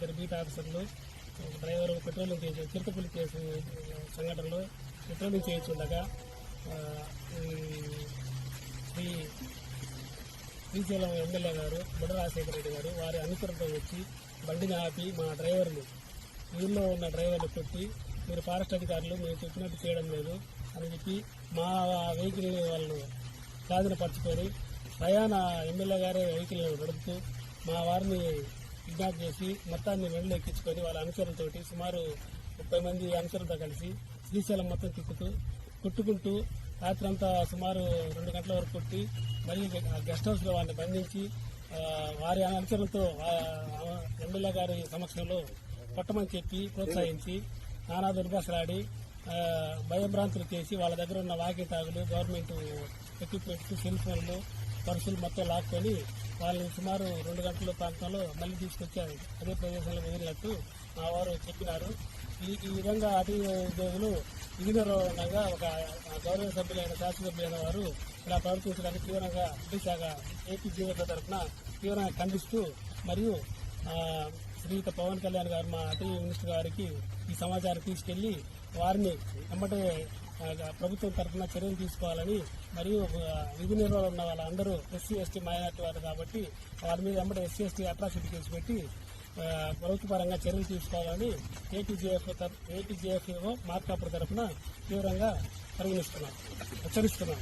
ఇద్దరు బీట్ ఆఫీసర్లు, driver patrolling చేసి చిరుతపులి కేసు సంఘటనలో పెట్రోలింగ్ చేయించుండగా శ్రీశైలం ఎమ్మెల్యే గారు బుడ్డ రాజశేఖర రెడ్డి గారు వారి అనుసరణతో వచ్చి బండిని ఆపి మా డ్రైవర్లు ఊళ్ళో ఉన్న డ్రైవర్లు కొట్టి మీరు ఫారెస్ట్ అధికారులు మేము చెప్పినట్టు చేయడం లేదు అని చెప్పి మా వెహికల్ వాళ్ళు స్వాధీనపరచుకొని ప్రయాణ ఎమ్మెల్యే గారే వెహికల్ నడుపుతూ మా వారిని కిడ్నాప్ చేసి మొత్తాన్ని వెంటనే ఎక్కించుకొని వాళ్ళ అనుచరులతోటి సుమారు 30 మంది అనుచరులతో కలిసి శ్రీశైలం మొత్తం కొట్టుకుంటూ రాత్రంతా సుమారు 2 గంటల వరకు కొట్టి మళ్ళీ గెస్ట్ హౌస్లో వారిని బంధించి వారి అనుచరులతో ఎమ్మెల్యే గారి సమక్షంలో కొట్టమని చెప్పి ప్రోత్సహించి నానా దుర్భాషలాడి భయభ్రాంతులు చేసి వాళ్ళ దగ్గర ఉన్న వాకి తాగులు గవర్నమెంట్ ఎక్విప్మెంట్ సెల్ ఫోన్లు పర్సులు మొత్తం లాక్కొని వాళ్ళని సుమారు 2 గంటల ప్రాంతంలో మళ్ళీ తీసుకొచ్చారు అదే ప్రదేశంలో వదిలినట్టు మా వారు చెప్పినారు. ఈ విధంగా అటవీ ఉద్యోగులు విధినిర్వహణగా ఒక గౌరవ సభ్యులైన శాసనసభ్యులైన వారు ఇలా ప్రవర్తించడానికి తీవ్రంగా శాఖ ఏపీ జీవోల తరఫున తీవ్రంగా ఖండిస్తూ మరియు శ్రీయుత పవన్ కళ్యాణ్ గారు మా అటవీ మినిస్టర్ గారికి ఈ సమాచారం తీసుకెళ్లి వారిని వెంబడే ప్రభుత్వం తరఫున చర్యలు తీసుకోవాలని మరియు విధి నిర్వహణ ఉన్న వాళ్ళందరూ ఎస్సీ ఎస్టీ మైనార్టీ వారు కాబట్టి వారి మీద వెంబడే ఎస్సీ ఎస్టీ అట్రాసిటీ కేసు పెట్టి ప్రభుత్వపరంగా చర్యలు తీసుకోవాలని ఏపీజేఎఫ్ఓ మార్కాపురం తరఫున తీవ్రంగా హెచ్చరిస్తున్నాం.